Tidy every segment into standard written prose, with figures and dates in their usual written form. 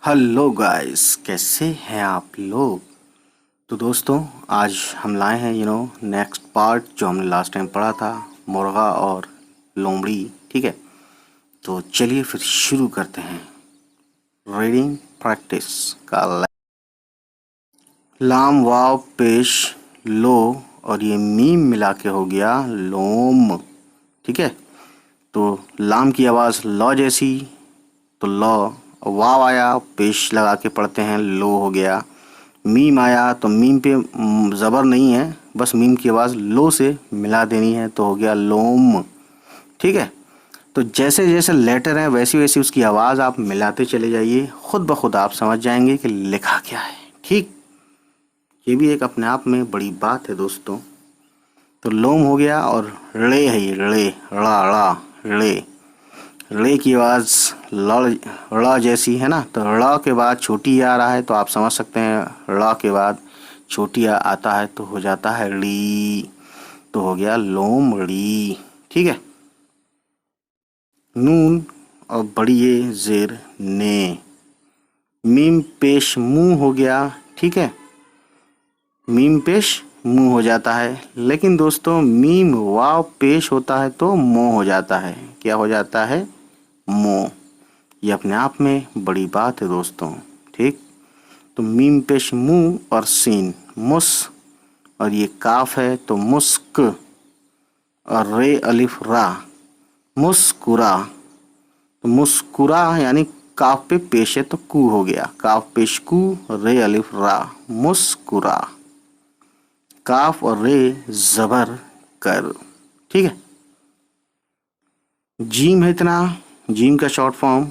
Hello guys, कैसे हैं आप लोग। तो दोस्तों, आज हम लाए हैं नेक्स्ट पार्ट जो हमने लास्ट टाइम पढ़ा था, मुर्गा और लोमड़ी। ठीक है, तो चलिए फिर शुरू करते हैं रीडिंग प्रैक्टिस का। लाम वाव पेश लो और ये मीम मिला के हो गया लोम। ठीक है, तो लाम की आवाज़ लॉ जैसी, तो लॉ। वाव आया, पेश लगा के पढ़ते हैं, लो हो गया। मीम आया तो मीम पे ज़बर नहीं है, बस मीम की आवाज़ लो से मिला देनी है, तो हो गया लोम। ठीक है, तो जैसे जैसे लेटर हैं वैसी वैसी उसकी आवाज़ आप मिलाते चले जाइए, खुद ब खुद आप समझ जाएंगे कि लिखा क्या है। ठीक, ये भी एक अपने आप में बड़ी बात है दोस्तों। तो लोम हो गया और रे है, ये रे, ड़ा ड़ा रे। रे की आवाज़ ड़ जैसी है ना, तो ड़ के बाद छोटी आ रहा है तो आप समझ सकते हैं ड़ के बाद छोटी आता है तो हो जाता है ड़ी, तो हो गया लोमड़ी। ठीक है, नून और बड़ी ये जेर ने। मीम पेश मुंह हो गया। ठीक है, मीम पेश मुंह हो जाता है, लेकिन दोस्तों मीम वाव पेश होता है तो मोह हो जाता है। क्या हो जाता है? मोह। ये अपने आप में बड़ी बात है दोस्तों। ठीक, तो मीम पेश मुंह और सीन मुस, और ये काफ है तो मुस्क, और रे अलिफ रा मुस्कुरा। तो मुस्कुरा यानी काफ पे पेश है तो कू हो गया, काफ पेश कू, रे अलिफ रा मुस्कुरा। काफ और रे जबर कर। ठीक है, जीम है इतना, जीम का शॉर्ट फॉर्म,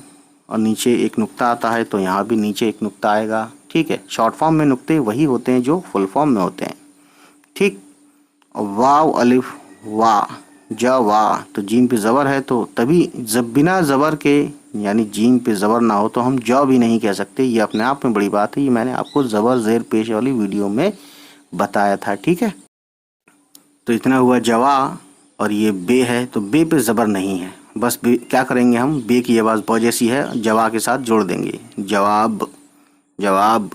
और नीचे एक नुक्ता आता है तो यहाँ भी नीचे एक नुक्ता आएगा। ठीक है, शॉर्ट फॉर्म में नुक्ते वही होते हैं जो फुल फॉर्म में होते हैं। ठीक, वाव अलिफ वा, ज वा, तो जीम पे ज़बर है तो तभी, जब बिना ज़बर के यानी जीम पे ज़बर ना हो तो हम ज भी नहीं कह सकते। ये अपने आप में बड़ी बात है, ये मैंने आपको ज़बर ज़ेर पेश वाली वीडियो में बताया था। ठीक है, तो इतना हुआ जवा, और ये बे है तो बे पे ज़बर नहीं है, बस बे क्या करेंगे हम, बे की आवाज़ ब जैसी है, जवा के साथ जोड़ देंगे, जवाब जवाब।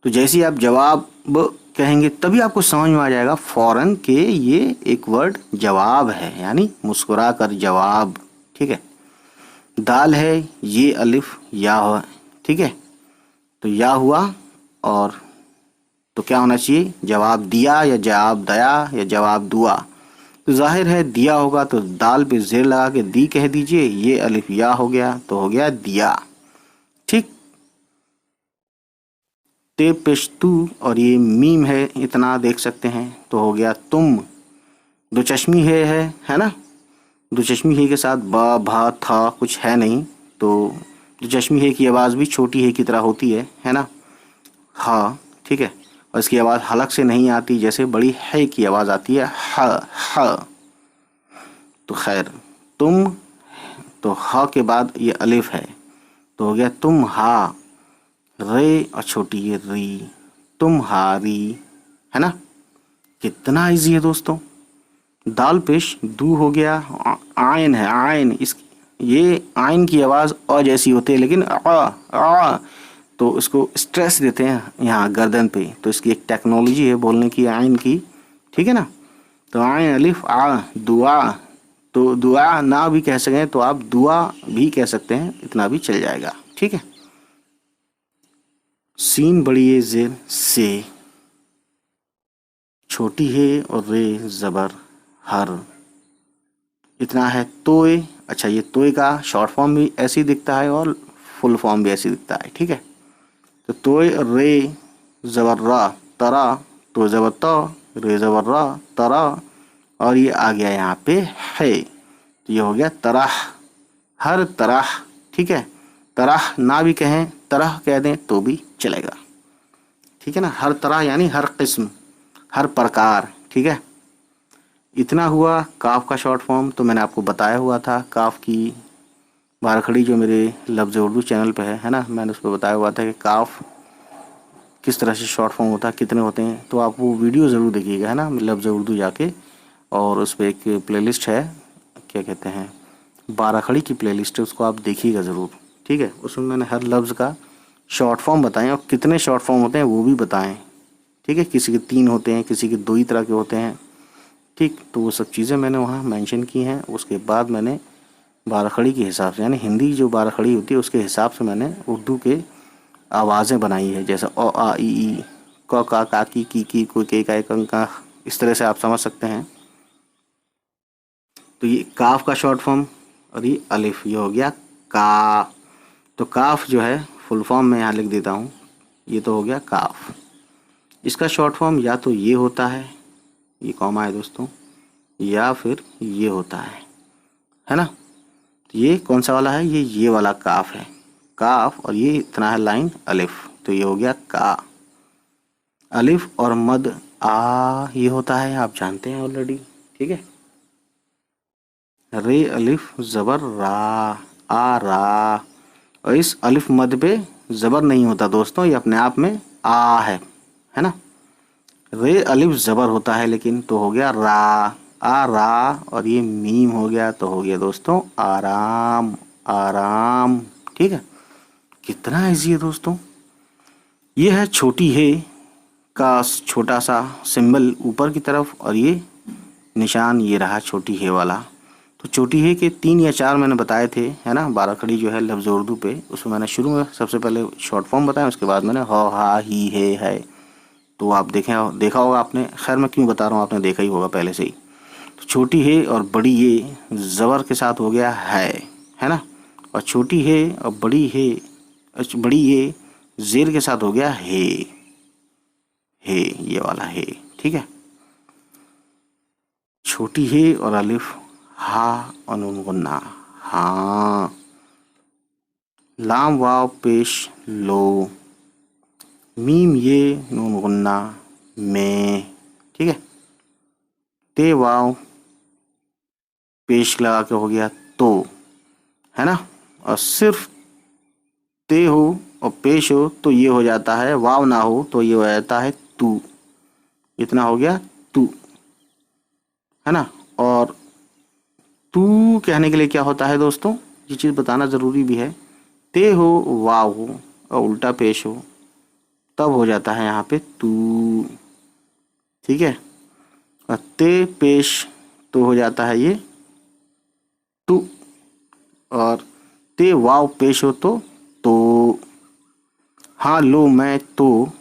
तो जैसे ही आप जवाब कहेंगे तभी आपको समझ में आ जाएगा फौरन के ये एक वर्ड जवाब है, यानी मुस्कुरा कर जवाब। ठीक है, दाल है, ये अलिफ या हो। ठीक है, तो या हुआ, और तो क्या होना चाहिए, जवाब दिया या जवाब दया या जवाब दुआ। तो जाहिर है दिया होगा तो दाल पे जेर लगा के दी कह दीजिए, ये अलिफ या हो गया तो हो गया दिया। ठीक, ते पेशतू, और ये मीम है इतना देख सकते हैं तो हो गया तुम। दो चश्मी है ना, दो चश्मी है के साथ बा भा था कुछ है नहीं, तो दो चश्मी है की आवाज़ भी छोटी है की तरह होती है ना। हाँ, ठीक है, और इसकी आवाज़ हलक से नहीं आती, जैसे बड़ी है की आवाज़ आती है ह ह। तो खैर, तुम, तो ह के बाद ये अलिफ है तो हो गया तुम हा, रे और छोटी ये री, तुम हारी, है ना। कितना इजी है दोस्तों। दाल पेश दू हो गया, आयन है, आयन, इस ये आयन की आवाज़ अ जैसी होती है, लेकिन आ तो इसको स्ट्रेस देते हैं यहाँ गर्दन पे, तो इसकी एक टेक्नोलॉजी है बोलने की आयन की। ठीक है ना, तो आयन अलिफ आ, दुआ, तो दुआ ना भी कह सकें तो आप दुआ भी कह सकते हैं, इतना भी चल जाएगा। ठीक है, सीन बड़ी है जेर से, छोटी है और रे ज़बर हर, इतना है तोय। अच्छा, ये तोय का शॉर्ट फॉर्म भी ऐसे ही दिखता है और फुल फॉर्म भी ऐसे ही दिखता है। ठीक है, तो तोय रे ज़बर रा तरा, तो ज़बर त, रे ज़बर रा तरा, और ये आ गया यहाँ पे है, तो ये हो गया तरह, हर तरह। ठीक है, तरह ना भी कहें, तरह कह दें तो भी चलेगा। ठीक है ना, हर तरह यानी हर किस्म, हर प्रकार। ठीक है, इतना हुआ काफ का शॉर्ट फॉर्म, तो मैंने आपको बताया हुआ था काफ की बारखड़ी जो मेरे लफ्ज़ उर्दू चैनल पे है ना, मैंने उस पर बताया हुआ था कि काफ किस तरह से शॉर्ट फॉर्म होता है, कितने होते हैं, तो आप वो वीडियो ज़रूर देखिएगा, है ना, लफ्ज़ उर्दू जाके, और उस पर एक प्लेलिस्ट है, क्या कहते हैं, बाराखड़ी की प्लेलिस्ट है, उसको आप देखिएगा ज़रूर। ठीक है, उसमें मैंने हर लफ्ज़ का शॉर्ट फॉर्म बताएं और कितने शॉर्ट फॉर्म होते हैं वो भी बताएं। ठीक है, किसी के 3 होते हैं, किसी के 2 ही तरह के होते हैं। ठीक, तो वो सब चीज़ें मैंने वहाँ मेंशन की हैं। उसके बाद मैंने बाराखड़ी के हिसाब से, यानी हिंदी जो बाराखड़ी होती है उसके हिसाब से मैंने उर्दू के आवाज़ें बनाई है, जैसे अ आ इ ई, क का की कोई के का का, इस तरह से आप समझ सकते हैं। तो ये काफ का शॉर्ट फॉर्म और ये अलिफ, ये हो गया का। तो काफ जो है फुल फॉर्म में यहाँ लिख देता हूँ, ये तो हो गया काफ। इसका शॉर्ट फॉर्म या तो ये होता है, ये कॉमा है दोस्तों, या फिर ये होता है ना। तो ये कौन सा वाला है, ये वाला काफ है, काफ, और ये इतना है लाइन अलिफ, तो ये हो गया का। अलिफ और मद आ ये होता है, आप जानते हैं ऑलरेडी। ठीक है, रे अलिफ ज़बर रा, आ रा। और इस अलिफ मद पे ज़बर नहीं होता दोस्तों, ये अपने आप में आ है ना। रे अलिफ ज़बर होता है लेकिन, तो हो गया रा, आ रा, और ये मीम हो गया, तो हो गया दोस्तों आराम, आराम। ठीक है, कितना ईजी है दोस्तों। ये है छोटी है का छोटा सा सिंबल ऊपर की तरफ, और ये निशान ये रहा छोटी है वाला। तो छोटी है के 3 या 4 मैंने बताए थे, है ना। बाराखड़ी जो है लफ्ज़ उर्दू पे, उसमें मैंने शुरू में सबसे पहले शॉर्ट फॉर्म बताया, उसके बाद मैंने ह हा ही है। तो आप देखा होगा आपने, खैर मैं क्यों बता रहा हूँ, आपने देखा ही होगा पहले से ही। तो छोटी है और बड़ी ये ज़बर के साथ हो गया है ना। और छोटी है और बड़ी है, बड़ी ये ज़ेर के साथ हो गया है, ये वाला है। ठीक है, छोटी है और अलिफ, हा और नून गुन्ना, हाँ। लाम वाव पेश लो, मीम ये नून गुन्ना में। ठीक है, ते वाव पेश लगा के हो गया तो, है ना। और सिर्फ ते हो और पेश हो तो ये हो जाता है, वाव ना हो तो ये हो जाता है तू, इतना हो गया तू, है ना। और तू कहने के लिए क्या होता है दोस्तों, ये चीज़ बताना ज़रूरी भी है। ते हो, वाव हो और उल्टा पेश हो, तब हो जाता है यहाँ पे तू। ठीक है, और ते पेश तो हो जाता है ये तू, और ते वाव पेश हो तो। हाँ लो मैं तो,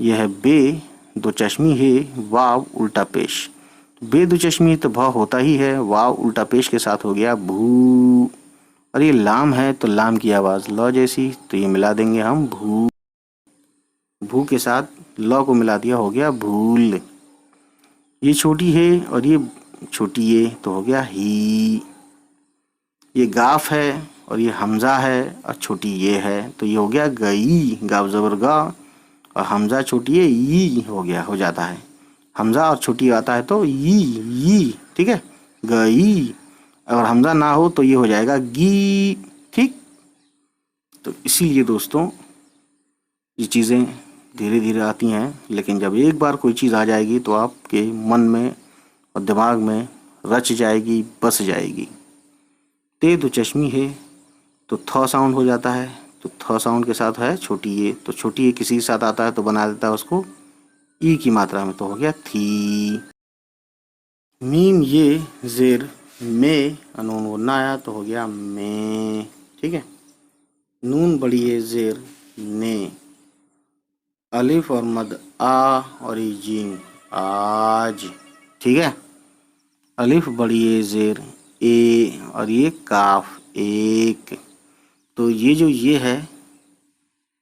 यह है बे दो चश्मी है, वाव उल्टा पेश। बे दो चश्मी तो भ होता ही है, वाव उल्टा पेश के साथ हो गया भू। और ये लाम है तो लाम की आवाज़ ल जैसी, तो ये मिला देंगे हम भू, भू के साथ ल को मिला दिया, हो गया भूल। ये छोटी है और ये छोटी ये, तो हो गया ही। ये गाफ है और ये हमज़ा है और छोटी ये है, तो ये हो गया गई, गाफ ज़बर गा, और हमज़ा छोटी है ई हो गया, हो जाता है। हमज़ा और छोटी आता है तो ई। ठीक है, गई, अगर हमज़ा ना हो तो ये हो जाएगा गी। ठीक, तो इसीलिए दोस्तों ये चीज़ें धीरे धीरे आती हैं, लेकिन जब एक बार कोई चीज़ आ जाएगी तो आपके मन में और दिमाग में रच जाएगी, बस जाएगी। ते दो चश्मी है तो थ साउंड हो जाता है, तो थ साउंड के साथ है छोटी ये, तो छोटी ये किसी के साथ आता है तो बना देता है उसको ई की मात्रा में, तो हो गया थी। मीम ये ज़ेर में, नून गुन्ना आया तो हो गया में। ठीक है, नून बड़ी ये ज़ेर ने, अलिफ और मद आ, और ये जीम आज। ठीक है, अलिफ बड़ी ये ज़ेर ए, और ये काफ एक। तो ये जो ये है,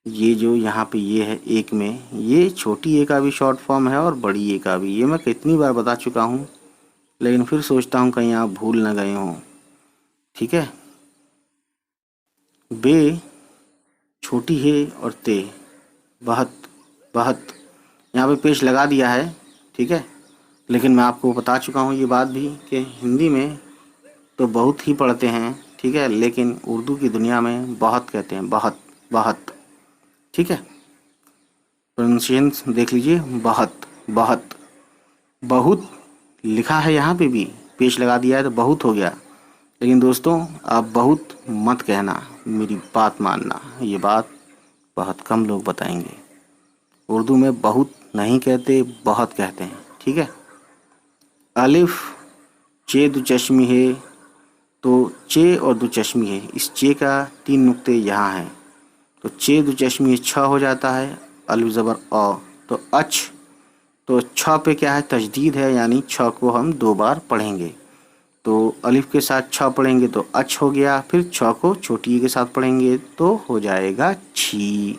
ये जो यहाँ पे ये है एक में, ये छोटी ए का भी शॉर्ट फॉर्म है और बड़ी ए का भी। ये मैं कितनी बार बता चुका हूँ, लेकिन फिर सोचता हूँ कहीं आप भूल ना गए हों। ठीक है, बे छोटी है और ते बहुत बहुत, यहाँ पे पेश लगा दिया है। ठीक है, लेकिन मैं आपको बता चुका हूँ ये बात भी कि हिंदी में तो बहुत ही पढ़ते हैं, ठीक है, लेकिन उर्दू की दुनिया में बहुत कहते हैं, बहुत बहुत। ठीक है, प्रोनाउंसिएशन देख लीजिए, बहुत बहुत। बहुत लिखा है यहाँ पे भी, पेश लगा दिया है तो बहुत हो गया। लेकिन दोस्तों आप बहुत मत कहना, मेरी बात मानना, ये बात बहुत कम लोग बताएंगे। उर्दू में बहुत नहीं कहते, बहुत कहते हैं, ठीक है। अलिफ चे दुचश्मी है, तो चे और दुचश्मी है, इस चे का 3 नुक्ते यहाँ हैं, तो चे दुचश्मी छ हो जाता है, अलिफ ज़बर अ, तो अच, तो छ पे क्या है, तजदीद है, यानी छ को हम 2 बार पढ़ेंगे। तो अलिफ के साथ छ पढ़ेंगे तो अच हो गया, फिर छ को छोटी के साथ पढ़ेंगे तो हो जाएगा छी,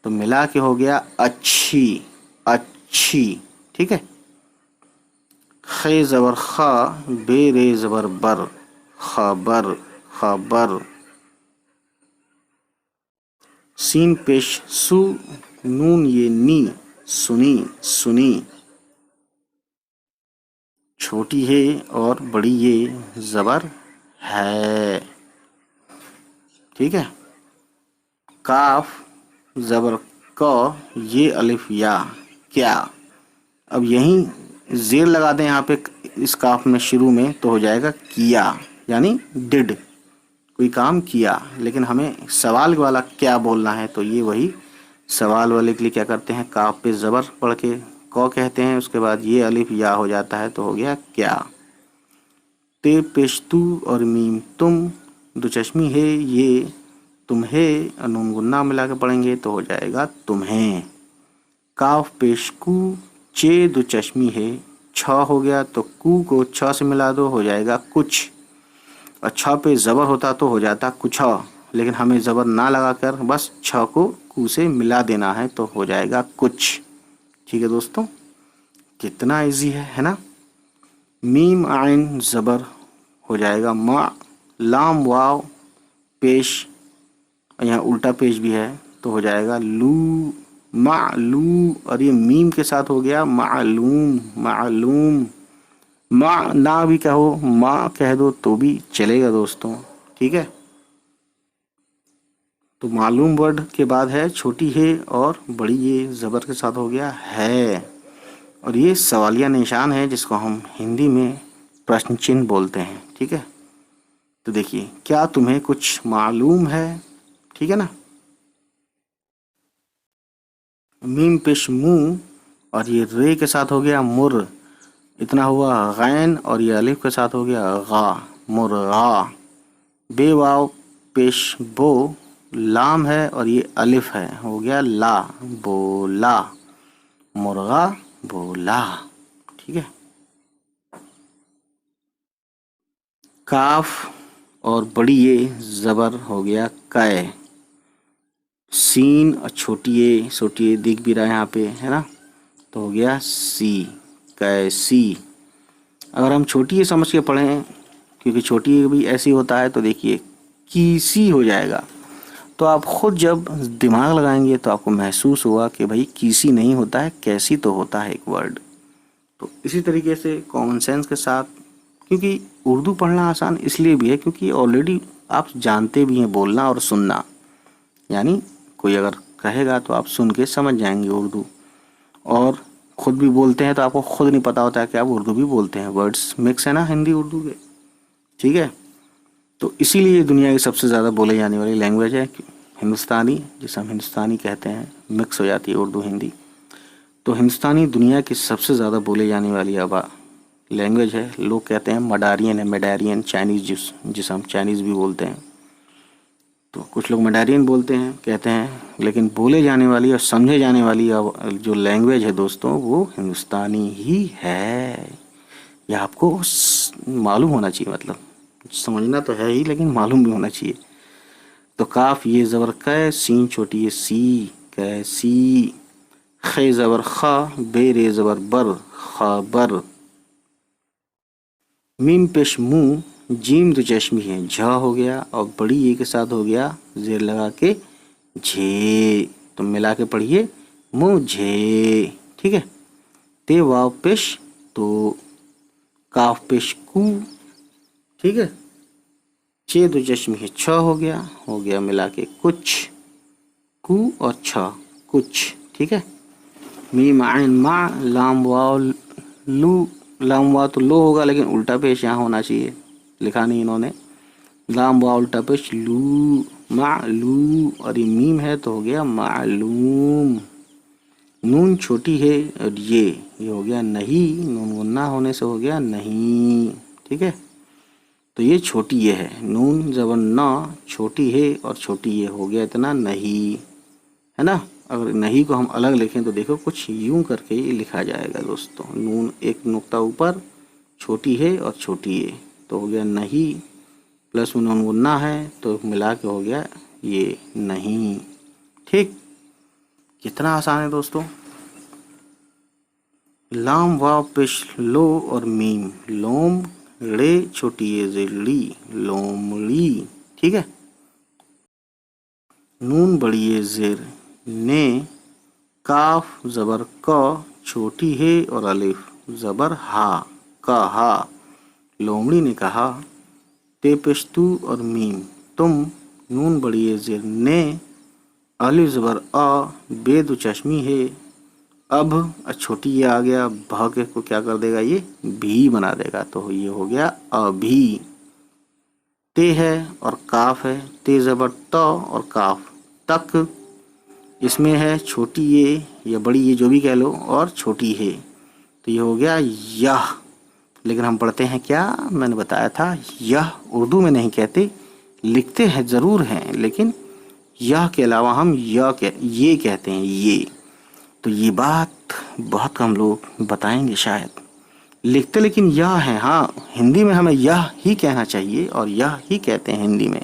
तो मिला के हो गया अच्छी, अच्छी, ठीक है। खे ज़बर खा, बे रे ज़बर बर, खबर, खबर। सीन पेश सु, नून ये नी, सुनी, सुनी। छोटी है और बड़ी ये ज़बर है, ठीक है। काफ ज़बर क, ये अलिफ या, क्या। अब यहीं ज़ेर लगा दें यहाँ पे इस काफ में शुरू में, तो हो जाएगा किया, यानी डिड, कोई काम किया। लेकिन हमें सवाल वाला क्या बोलना है, तो ये वही सवाल वाले के लिए क्या करते हैं, काफ पे ज़बर पढ़ के क कहते हैं, उसके बाद ये अलिफ या हो जाता है, तो हो गया क्या। ते पेश तू और मीम तुम, दुचश्मी है ये, तुम्हें, नून गुन्ना मिला के पढ़ेंगे तो हो जाएगा तुम्हें। काफ पेश कू, चे दुचश्मी है, छ हो गया, तो कू को छ से मिला दो, हो जाएगा कुछ। और छ पे ज़बर होता तो हो जाता कुछ, लेकिन हमें ज़बर ना लगाकर बस छ को कू से मिला देना है, तो हो जाएगा कुछ, ठीक है दोस्तों। कितना इजी है ना। मीम आइन ज़बर हो जाएगा मा, लाम वाव पेश, यहाँ उल्टा पेश भी है, तो हो जाएगा लू, मालू, और ये मीम के साथ हो गया मालूम, मालूम। माँ ना भी कहो, माँ कह दो तो भी चलेगा दोस्तों, ठीक है। तो मालूम वर्ड के बाद है छोटी है और बड़ी ये ज़बर के साथ हो गया है, और ये सवालिया निशान है जिसको हम हिंदी में प्रश्न चिन्ह बोलते हैं, ठीक है। तो देखिए, क्या तुम्हें कुछ मालूम है, ठीक है ना। मीम पेश मुँह, और ये रे के साथ हो गया मुर, इतना हुआ गैन, और ये अलिफ के साथ हो गया गा, मुर्गा। बे वाव पेश बो, लाम है और ये अलिफ है, हो गया ला, बोला, मुर्गा बोला, ठीक है। काफ और बड़ी ये ज़बर हो गया कै, सीन और छोटी ये दिख भी रहा है यहाँ पे, है ना, तो हो गया सी, कैसी। अगर हम छोटी ये समझ के पढ़ें, क्योंकि छोटी ये भी ऐसी होता है, तो देखिए कीसी हो जाएगा। तो आप ख़ुद जब दिमाग लगाएंगे तो आपको महसूस होगा कि भाई कीसी नहीं होता है, कैसी तो होता है एक वर्ड। तो इसी तरीके से कॉमन सेंस के साथ, क्योंकि उर्दू पढ़ना आसान इसलिए भी है क्योंकि ऑलरेडी आप जानते भी हैं बोलना और सुनना, यानी कोई अगर कहेगा तो आप सुन के समझ जाएंगे उर्दू, और ख़ुद भी बोलते हैं तो आपको ख़ुद नहीं पता होता है कि आप उर्दू भी बोलते हैं, वर्ड्स मिक्स है ना हिंदी उर्दू के, ठीक है। तो इसीलिए दुनिया की सबसे ज़्यादा बोले जाने वाली लैंग्वेज है हिंदुस्तानी, जिसे हम हिंदुस्तानी कहते हैं, मिक्स हो जाती है उर्दू हिंदी। तो हिंदुस्तानी दुनिया की सबसे ज़्यादा बोले जाने वाली लैंग्वेज है। लोग कहते हैं मडारियन है, मेडारियन, चाइनीज़, जिसे हम चाइनीज़ भी बोलते हैं। तो कुछ लोग मडारियन बोलते हैं, कहते हैं, लेकिन बोले जाने वाली और समझे जाने वाली जो लैंग्वेज है दोस्तों, वो हिंदुस्तानी ही है। यह आपको मालूम होना चाहिए, मतलब समझना तो है ही लेकिन मालूम भी होना चाहिए। तो काफ ये ज़बर कै, सीन छोटी ये सी, कैसी। खे ज़बर खा, बे रे ज़बर बर, खबर। मीम पेश मुँह, जीम दो चश्मी है, झ हो गया, और बड़ी ये के साथ हो गया जेर लगा के झे, तो मिला के पढ़िए मुझे, ठीक है। ते वाव पेश तो, काफ पेश कू, ठीक है। चे दो चश्मी है, छ हो गया मिला के कुछ, कू और छ, कुछ, ठीक है। मीम आइन मा, लाम वाव लू, लाम वाव तो लो होगा लेकिन उल्टा पेश यहाँ होना चाहिए, लिखा नहीं इन्होंने, लाम वाव उल्टा पेश लू, मालूम, और ये मीम है तो हो गया मालूम। नून छोटी है और ये हो गया नहीं, नून गुन्ना होने से हो गया नहीं। ठीक है, तो ये छोटी ये है, नून जबर ना, छोटी है और छोटी ये हो गया इतना नहीं, है ना। अगर नहीं को हम अलग लिखें तो देखो कुछ यूं करके ये लिखा जाएगा दोस्तों, नून एक नुक्ता ऊपर, छोटी है और छोटी है तो हो गया नहीं, प्लस में नून गुन्ना है तो मिला के हो गया ये नहीं। ठीक, कितना आसान है दोस्तों। लाम वाव पेश लो और मीम, लोम रे छोटी ये ली, लोमड़ी। ठीक है, नून बड़ी ये जेर ने, काफ जबर क, छोटी है और अलिफ जबर हा, कहा, लोमड़ी ने कहा। ते पेशतू और मीम तुम, नून बड़ी ये जेर ने, अलिफ जबर अ, बेदु चश्मी है, अब छोटी ये आ गया, भ के को क्या कर देगा, ये भी बना देगा तो ये हो गया अभी। ते है और काफ है, ते जबर त और काफ तक, इसमें है छोटी ये या बड़ी ये जो भी कह लो और छोटी है तो ये हो गया यह। लेकिन हम पढ़ते हैं क्या, मैंने बताया था यह उर्दू में नहीं कहते, लिखते हैं ज़रूर हैं लेकिन यह के अलावा हम ये कहते हैं ये। तो ये बात बहुत कम लोग बताएंगे शायद, लिखते लेकिन यह है। हाँ, हिंदी में हमें यह ही कहना चाहिए और यह ही कहते हैं हिंदी में,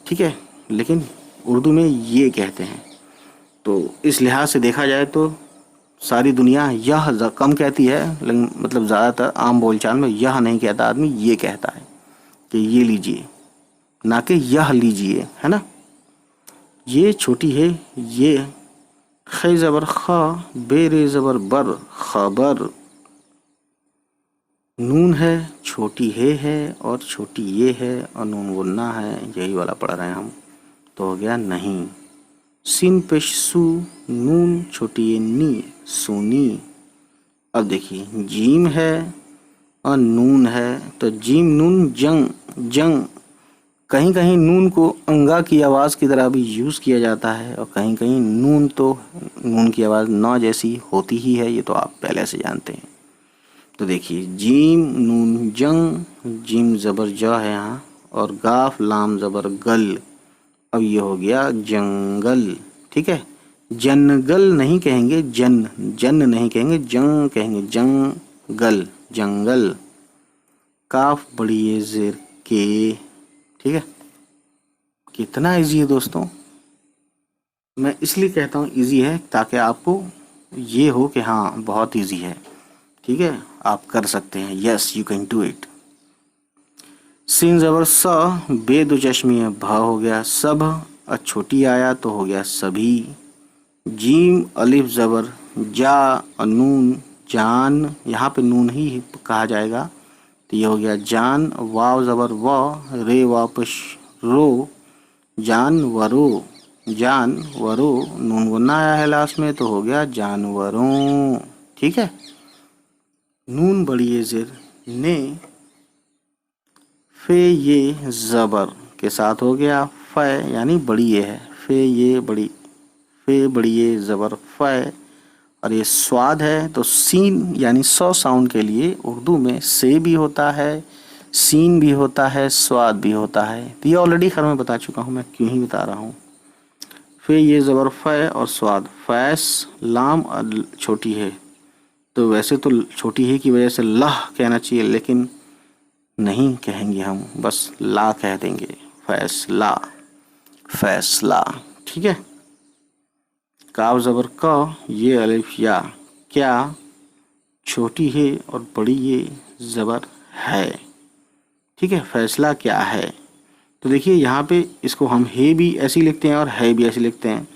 ठीक है, लेकिन उर्दू में ये कहते हैं। तो इस लिहाज से देखा जाए तो सारी दुनिया यह कम कहती है, लेकिन मतलब ज़्यादातर आम बोलचाल में यह नहीं कहता आदमी, ये कहता है कि ये लीजिए, ना कि यह लीजिए, है ना। ये छोटी है, ये खे ज़बर खा, बेरे ज़बर बर, खबर। नून है, छोटी है और छोटी ये है और नून गुन्ना है, यही वाला पढ़ रहे हैं हम, तो हो गया नहीं। सिन पेश सू, नून छोटी ये नी, सुनी। अब देखिए जीम है और नून है तो जीम नून जंग, जंग। कहीं कहीं नून को अंगा की आवाज़ की तरह भी यूज़ किया जाता है और कहीं कहीं नून तो नून की आवाज़ न जैसी होती ही है, ये तो आप पहले से जानते हैं। तो देखिए जीम नून जंग, जीम ज़बर ज है यहाँ और गाफ लाम ज़बर गल, अब ये हो गया जंगल। ठीक है, जनगल नहीं कहेंगे, जन नहीं कहेंगे, जंग कहेंगे, जंगल, जंगल। काफ बड़ी ये जेर के। ठीक है, कितना इजी है दोस्तों। मैं इसलिए कहता हूँ इजी है ताकि आपको ये हो कि हाँ बहुत इजी है। ठीक है, आप कर सकते हैं, yes you can do it. सीन ज़बर स, बे दो चश्मी है, भ हो गया सब, छोटी आया तो हो गया सभी। जीम अलिफ ज़बर जा और नून जान, यहाँ पे नून ही कहा जाएगा तो ये हो गया जान। वाव ज़बर व, रे वापस रो, जानवरो, जानवरो। नून गुन्ना आया है लास्ट में तो हो गया जानवरों। ठीक है, नून बड़ी ये ज़ेर ने, फे ये ज़बर के साथ हो गया फ़ै, यानी बड़ी ये है, फे ये बड़ी, फे बड़ी ये ज़बर फ़ै। और ये स्वाद है तो सीन यानी सौ साउंड के लिए उर्दू में से भी होता है, सीन भी होता है, स्वाद भी होता है। तो ये ऑलरेडी खैर मैं बता चुका हूँ, मैं क्यों ही बता रहा हूँ। फिर ये ज़बर फ़ै और स्वाद, फैस लाम छोटी है तो वैसे तो छोटी है की वजह से लह कहना चाहिए, लेकिन नहीं कहेंगे हम, बस ला कह देंगे, फैसला, फैसला। ठीक है, काव ज़बर क, ये अलिफ या, क्या छोटी है और बड़ी ये ज़बर है। ठीक है, फैसला क्या है। तो देखिए यहाँ पे इसको हम है भी ऐसे ही लिखते हैं और है भी ऐसे लिखते हैं।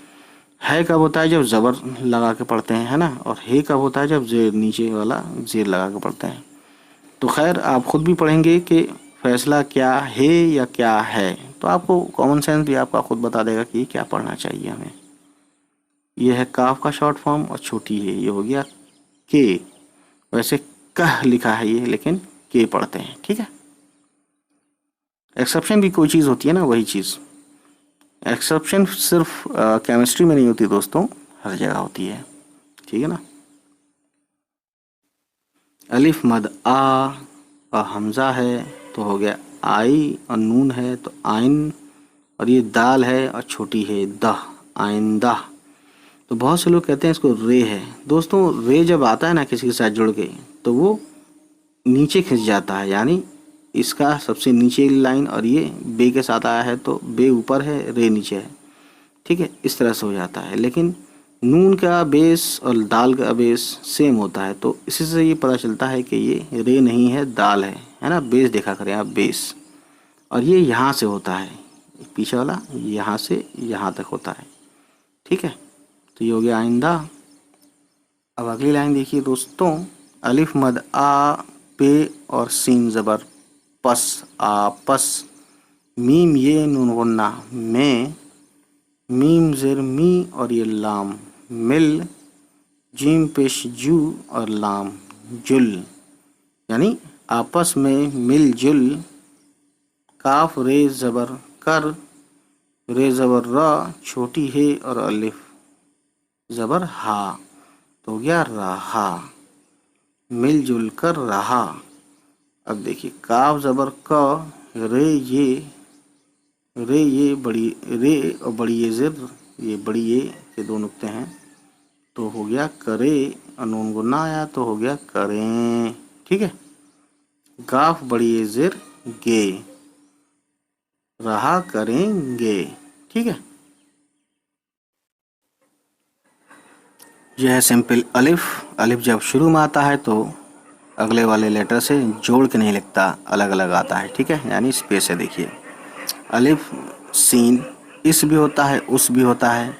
है कब होता है जब ज़बर लगा के पढ़ते हैं, है ना, और है कब होता है जब जेर नीचे वाला जेर लगा के पढ़ते हैं। तो खैर आप ख़ुद भी पढ़ेंगे कि फैसला क्या है या क्या है, तो आपको कॉमन सेंस भी आपका खुद बता देगा कि क्या पढ़ना चाहिए हमें। यह है काफ का शॉर्ट फॉर्म और छोटी है, ये हो गया के। वैसे कह लिखा है ये, लेकिन के पढ़ते हैं। ठीक है, एक्सेप्शन भी कोई चीज़ होती है ना, वही चीज़। एक्सेप्शन सिर्फ केमिस्ट्री में नहीं होती दोस्तों, हर जगह होती है, ठीक है ना। अलिफ मद आ और हमज़ा है तो हो गया आई, और नून है तो आइन, और ये दाल है और छोटी है दह, आइंदा। तो बहुत से लोग कहते हैं इसको रे है। दोस्तों रे जब आता है ना किसी के साथ जुड़ के तो वो नीचे खिंच जाता है, यानी इसका सबसे नीचे लाइन और ये बे के साथ आया है तो बे ऊपर है, रे नीचे है, ठीक है, इस तरह से हो जाता है। लेकिन नून का बेस और दाल का बेस सेम होता है, तो इसी से ये पता चलता है कि ये रे नहीं है, दाल है ना। बेस देखा करें आप, बेस, और ये यहाँ से होता है, पीछे वाला यहाँ से यहाँ तक होता है, ठीक है। तो ये हो गया आइंदा। अब अगली लाइन देखिए दोस्तों, अलिफ मद आ पे और सीन ज़बर पस, आपस, मीम ये नून गुन्ना में, मीम ज़ेर मी और ये लाम मिल, जीम पेश जू और लाम जुल, यानी आपस में मिलजुल। काफ रे ज़बर कर, रे ज़बर रा छोटी है और अलिफ ज़बर हा, तो हो गया रहा, मिलजुल कर रहा। अब देखिए काफ ज़बर क, रे ये बड़ी रे और बड़ी ये ज़िर, ये बड़ी ये के दो नुक्ते हैं, तो हो गया करे, और नून गुन्ना आया तो हो गया करें, ठीक है। गाफ बड़ी ये ज़िर गे, रहा करेंगे, ठीक है। यह है सिंपल अलिफ। अलिफ जब शुरू में आता है तो अगले वाले लेटर से जोड़ के नहीं लिखता, अलग अलग आता है, ठीक है, यानी स्पेस है। देखिए अलिफ सीन, इस भी होता है उस भी होता है,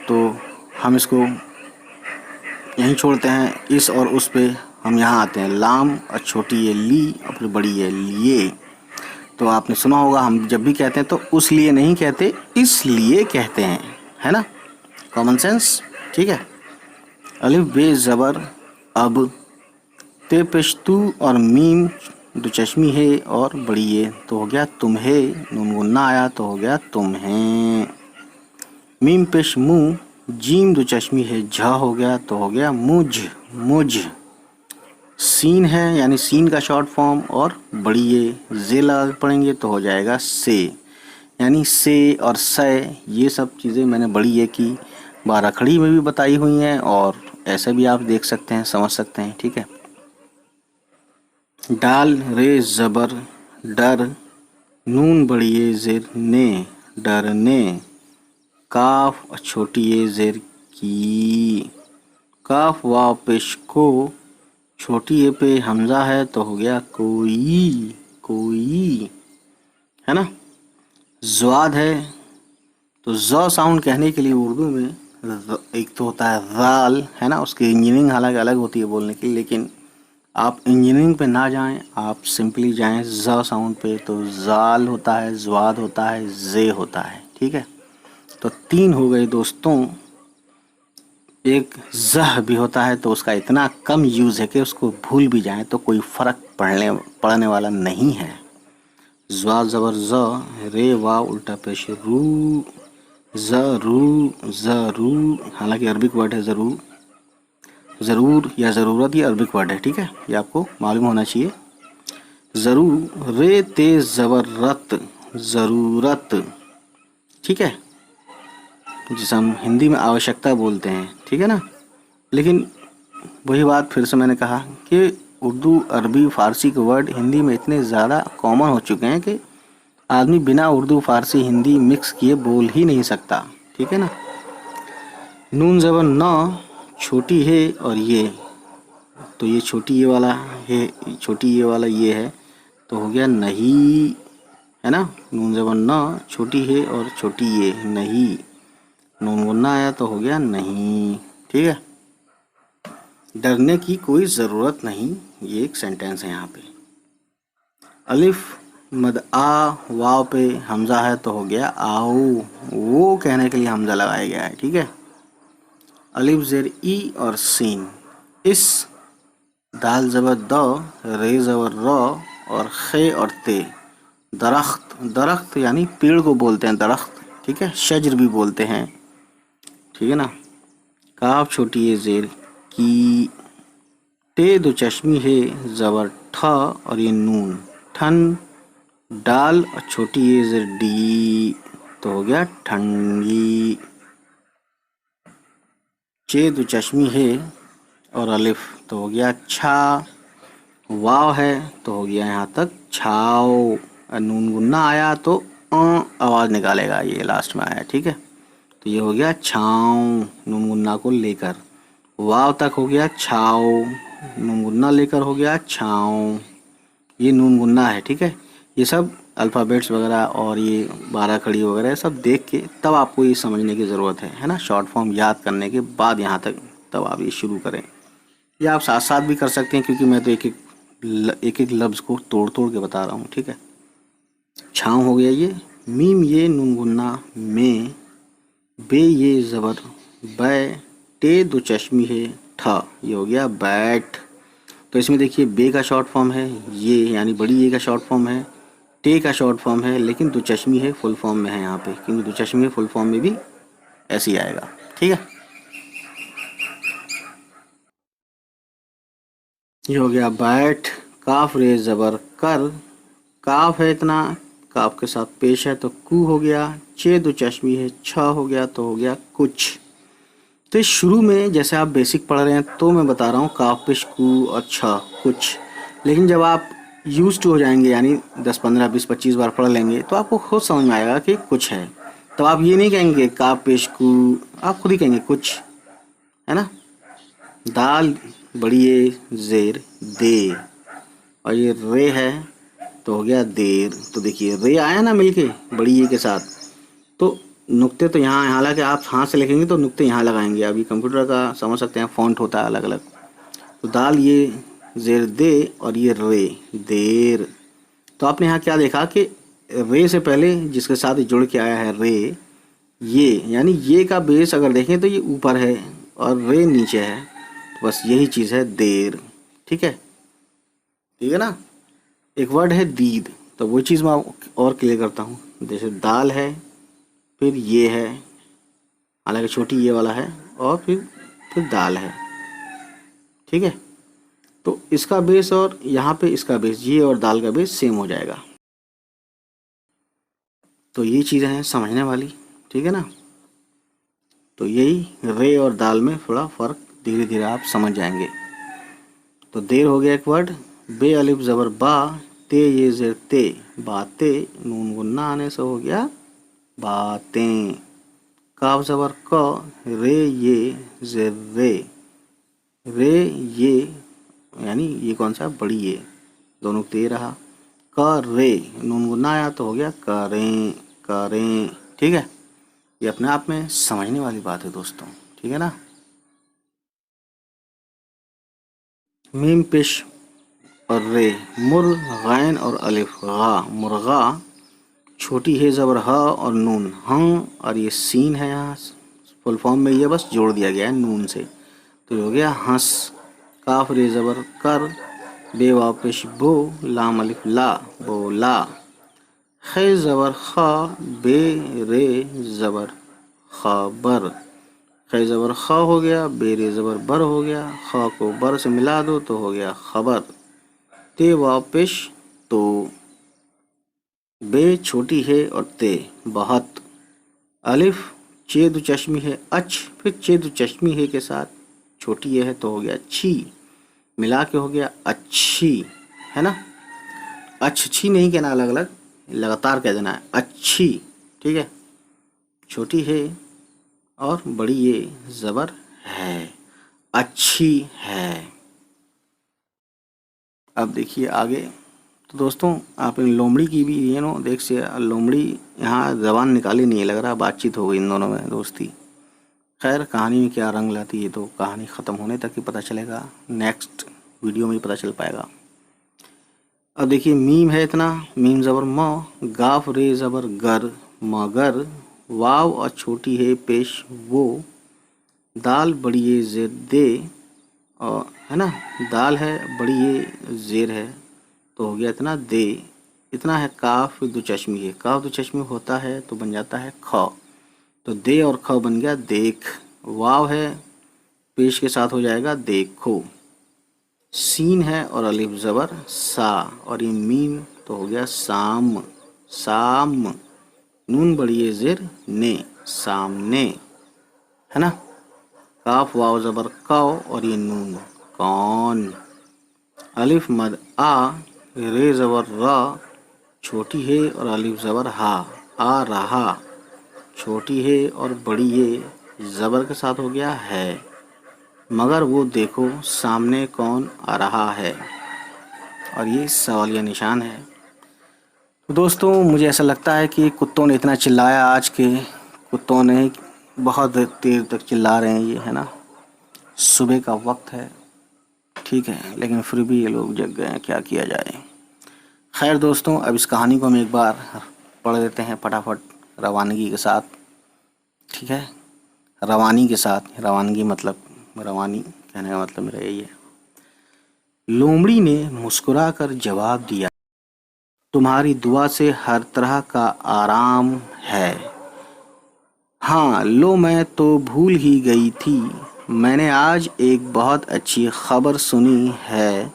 तो हम इसको यहीं छोड़ते हैं, इस और उस पे हम यहाँ आते हैं, लाम और छोटी ये ली और फिर बड़ी ये लिए। तो आपने सुना होगा हम जब भी कहते हैं तो उस लिए नहीं कहते, इसलिए कहते हैं, है ना, कॉमन सेंस, ठीक है। अलिफ बे ज़बर अब, ते पेशतू और मीम दो चश्मी है और बड़ी ये, तो हो गया तुम्हें, नून गुन्ना आया तो हो गया तुम्हें। मीम पेश मुँह, जीम दो चश्मी है झा हो गया तो हो गया मुझ, मुझ। सीन है यानी सीन का शॉर्ट फॉर्म और बड़ी ये जे लगा पढ़ेंगे तो हो जाएगा से, यानी से और से, ये सब चीज़ें मैंने बड़ी ये की बाराखड़ी में भी बताई हुई हैं और ऐसे भी आप देख सकते हैं, समझ सकते हैं, ठीक है। डाल रे ज़बर डर, नून बड़ी ये ज़ेर ने, डरने। काफ और छोटी ये ज़ेर की, काफ वाव पेश को, छोटी ये पे हमज़ा है तो हो गया कोई, कोई, है ना। ज़्वाद है तो ज़ साउंड कहने के लिए उर्दू में एक तो होता है ज़ाल, है ना, उसकी इंजीनियरिंग हालांकि अलग होती है बोलने की, लेकिन आप इंजीनियरिंग पे ना जाएं, आप सिंपली जाएं ज़ साउंड पे, तो ज़ाल होता है, ज़्वाद होता है, ज़े होता है, ठीक है। तो 3 हो गए दोस्तों। एक ज़ह भी होता है तो उसका इतना कम यूज़ है कि उसको भूल भी जाएं तो कोई फ़र्क पड़ने वाला नहीं है। ज़्वा ज़बर ज़, रे वाव उल्टा पेश रू, ज़रू, हालांकि अरबिक वर्ड है ज़रूर, ज़रूर या ज़रूरत ये अरबिक वर्ड है, ठीक है, ये आपको मालूम होना चाहिए। ज़रूर, रे ते ज़बरत, ज़रूरत, ठीक है, जिसे हम हिंदी में आवश्यकता बोलते हैं, ठीक है ना। लेकिन वही बात फिर से मैंने कहा कि उर्दू, अरबी, फ़ारसी के वर्ड हिंदी में इतने ज़्यादा कॉमन हो चुके हैं कि आदमी बिना उर्दू, फ़ारसी, हिंदी मिक्स किए बोल ही नहीं सकता, ठीक है ना। नून ज़बर न, छोटी है और ये, तो ये छोटी ये वाला है, छोटी ये वाला ये है तो हो गया नहीं, है ना। नून ज़बर न, छोटी है और छोटी ये नहीं, नून गुन्ना आया तो हो गया नहीं, ठीक है। डरने की कोई ज़रूरत नहीं, ये एक सेंटेंस है यहाँ पे। अलिफ मद आ वाव पे हमज़ा है तो हो गया आओ, वो कहने के लिए हमज़ा लगाया गया है, ठीक है। अलिफ ज़ेर ई और सीन, इस, दाल ज़बर द, रे ज़बर र और खे और ते, दरख्त, दरख्त यानी पेड़ को बोलते हैं दरख्त, ठीक है, शज्र भी बोलते हैं, ठीक है ना। काफ छोटी है ज़ेर की, ते दो चश्मी है ज़बर ठ और ये नून ठन, डाल और छोटी है ज़ेर डी तो हो गया ठंडी। चे दो चश्मी है और अलिफ तो हो गया छा, वाव है तो हो गया यहाँ तक छाओ, और नून गुन्ना आया तो आवाज़ निकालेगा, ये लास्ट में आया, ठीक है। तो ये हो गया छाओ नून गुन्ना को लेकर, वाव तक हो गया छाओ, नून गुन्ना लेकर हो गया छाओ, ये नून गुन्ना है, ठीक है। ये सब अल्फ़ाबेट्स वगैरह और ये 12 खड़ी वगैरह सब देख के तब आपको ये समझने की ज़रूरत है ना। शॉर्ट फॉर्म याद करने के बाद यहाँ तक तब आप ये शुरू करें, या आप साथ साथ भी कर सकते हैं, क्योंकि मैं तो एक एक लफ्ज़ को तोड़ तोड़ के बता रहा हूँ, ठीक है। छाँव हो गया ये, मीम ये नून गुन्ना में, बे ये ज़बर बै, टे दो चश्मी है ठा, ये हो गया बैठ। तो इसमें देखिए बे का शॉर्ट फॉर्म है ये, यानी बड़ी ए का शॉर्ट फॉर्म है, टे का शॉर्ट फॉर्म है, लेकिन दो चश्मी है फुल फॉर्म में है यहाँ पे, क्योंकि दो चश्मी है फुल फॉर्म में भी ऐसे ही आएगा, ठीक है। ये हो गया बैठ। काफ रे ज़बर कर, काफ है इतना, काफ के साथ पेश है तो कू हो गया, चे दो चश्मी है छ हो गया तो हो गया कुछ। तो इस शुरू में जैसे आप बेसिक पढ़ रहे हैं तो मैं बता रहा हूँ काफ पेश कू और छ कुछ, लेकिन जब आप यूज टू हो जाएंगे यानी 10 15 20 25 बार पढ़ लेंगे तो आपको खुद समझ में आएगा कि कुछ है। तो आप ये नहीं कहेंगे काफ पेश कू, आप खुद ही कहेंगे कुछ, है ना। दाल बड़ी ए ज़ेर दे, और ये रे है तो हो गया देर। तो देखिए रे आया ना मिलके बड़ी ए के साथ, तो नुक्ते तो यहाँ, हालांकि आप हाथ से लिखेंगे तो नुक्ते यहाँ लगाएंगे, अभी कंप्यूटर का समझ सकते हैं फ़ॉन्ट होता है अलग अलग। तो दाल ये ज़ेर दे और ये रे देर। तो आपने यहाँ क्या देखा कि रे से पहले जिसके साथ जुड़ के आया है रे, ये यानी ये का बेस अगर देखें तो ये ऊपर है और रे नीचे है, तो बस यही चीज़ है देर, ठीक है, ठीक है ना। एक वर्ड है दीद, तो वो चीज़ मैं और क्लियर करता हूँ। जैसे दाल है, फिर ये है, हालांकि छोटी ये वाला है, और फिर दाल है, ठीक है। तो इसका बेस और यहाँ पे इसका बेस, ये और दाल का बेस सेम हो जाएगा। तो ये चीज़ें हैं समझने वाली, ठीक है ना। तो यही रे और दाल में थोड़ा फ़र्क धीरे धीरे आप समझ जाएंगे। तो देर हो गया एक वर्ड, बे अलिफ ज़बर बा, ते ये ज़ेर ते, बातें, नून गुन्ना आने से हो गया बातें। काफ ज़बर क, रे ये ज़ेर रे, रे ये यानी ये कौन सा बड़ी ये, दोनों ते रहा। क रे नून गुन्ना आया तो हो गया करें करें, ठीक है। ये अपने आप में समझने वाली बात है दोस्तों, ठीक है ना। मीम पेश और रे, मुर गैन और अलिफ गा, मुर्गा, छोटी है ज़बर ह और नून हाँ, और ये सीन है यहाँ फुल फॉर्म में, ये बस जोड़ दिया गया है नून से, तो ये हो गया हंस। काफ रे ज़बर कर, बे वाव पेश बो, लाम अलिफ ला बोला। खे ज़बर खा, बे रे ज़बर खबर, खे ज़बर खा हो गया, बे रे ज़बर बर हो गया, खा को बर से मिला दो तो हो गया खबर। ते वाव पेश तो, बे छोटी है और ते बहुत, अलिफ चे दो चश्मी है अच, फिर चे दो चश्मी है के साथ छोटी है तो हो गया छी, मिला के हो गया अच्छी, है ना। अच्छी नहीं कहना, अलग अलग लगातार कह देना है अच्छी, ठीक है। छोटी है और बड़ी ये ज़बर है, अच्छी है। अब देखिए आगे, तो दोस्तों आप इन लोमड़ी की भी ये नो देख से लोमड़ी यहाँ ज़बान निकाली नहीं है, लग रहा बातचीत हो गई इन दोनों में दोस्ती। खैर कहानी में क्या रंग लाती है तो कहानी ख़त्म होने तक ही पता चलेगा, नेक्स्ट वीडियो में ही पता चल पाएगा। अब देखिए मीम है इतना, मीम ज़बर म, गाफ रे ज़बर गर मगर, वाव और छोटी है पेश वो, दाल बड़ी ये ज़ेर दे, और है ना, दाल है बड़ी ये ज़ेर है तो हो गया इतना दे। कितना है, काफ दो चश्मी है, काफ दो चश्मी होता है तो बन जाता है ख, तो दे और ख बन गया देख। वाव है पेश के साथ हो जाएगा देखो। सीन है और अलिफ ज़बर सा, और ये मीम तो हो गया साम, साम। नून बड़ी ज़ेर ने, सामने, है ना। काफ वाव ज़बर कौ, और ये नून कौन। अलिफ मद आ, रे ज़बर रा, छोटी है और अलिफ ज़बर हा, आ रहा। छोटी है और बड़ी ये ज़बर के साथ हो गया है। मगर वो देखो सामने कौन आ रहा है, और ये सवालिया निशान है। तो दोस्तों मुझे ऐसा लगता है कि कुत्तों ने इतना चिल्लाया, आज के कुत्तों ने बहुत देर तक चिल्ला रहे हैं ये, है ना। सुबह का वक्त है, ठीक है, लेकिन फिर भी ये लोग जग गए हैं, क्या किया जाए। खैर दोस्तों, अब इस कहानी को हम एक बार पढ़ देते हैं फटाफट रवानगी के साथ, ठीक है। रवानी के साथ, रवानगी मतलब, रवानी कहने का मतलब मेरा यही है। लोमड़ी ने मुस्कुरा कर जवाब दिया, तुम्हारी दुआ से हर तरह का आराम है। हाँ लो, मैं तो भूल ही गई थी, मैंने आज एक बहुत अच्छी खबर सुनी है,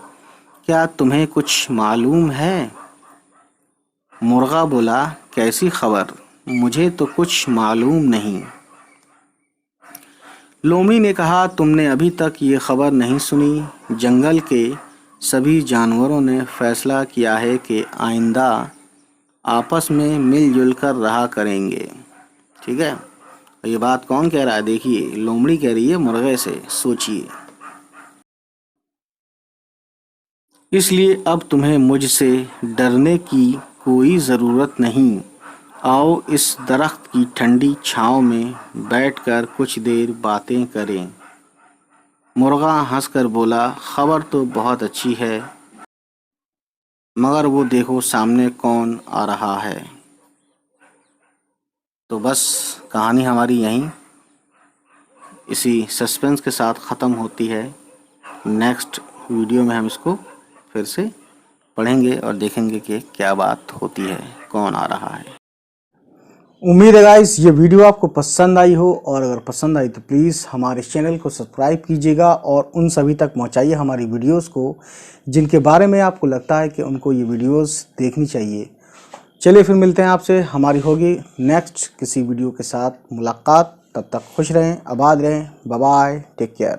क्या तुम्हें कुछ मालूम है? मुर्गा बोला, कैसी खबर, मुझे तो कुछ मालूम नहीं। लोमड़ी ने कहा, तुमने अभी तक ये खबर नहीं सुनी, जंगल के सभी जानवरों ने फैसला किया है कि आइंदा आपस में मिलजुल कर रहा करेंगे, ठीक है। ये बात कौन कह रहा है, देखिए लोमड़ी कह रही है मुर्गे से, सोचिए। इसलिए अब तुम्हें मुझसे डरने की कोई ज़रूरत नहीं, आओ इस दरख्त की ठंडी छाँव में बैठकर कुछ देर बातें करें। मुर्गा हंसकर बोला, खबर तो बहुत अच्छी है, मगर वो देखो सामने कौन आ रहा है। तो बस कहानी हमारी यहीं इसी सस्पेंस के साथ ख़त्म होती है। नेक्स्ट वीडियो में हम इसको फिर से पढ़ेंगे और देखेंगे कि क्या बात होती है, कौन आ रहा है। उम्मीद है गाइस ये वीडियो आपको पसंद आई हो, और अगर पसंद आई तो प्लीज़ हमारे चैनल को सब्सक्राइब कीजिएगा और उन सभी तक पहुंचाइए हमारी वीडियोस को जिनके बारे में आपको लगता है कि उनको ये वीडियोस देखनी चाहिए। चलिए फिर मिलते हैं आपसे, हमारी होगी नेक्स्ट किसी वीडियो के साथ मुलाकात। तब तक खुश रहें, आबाद रहें, बाय बाय, टेक केयर।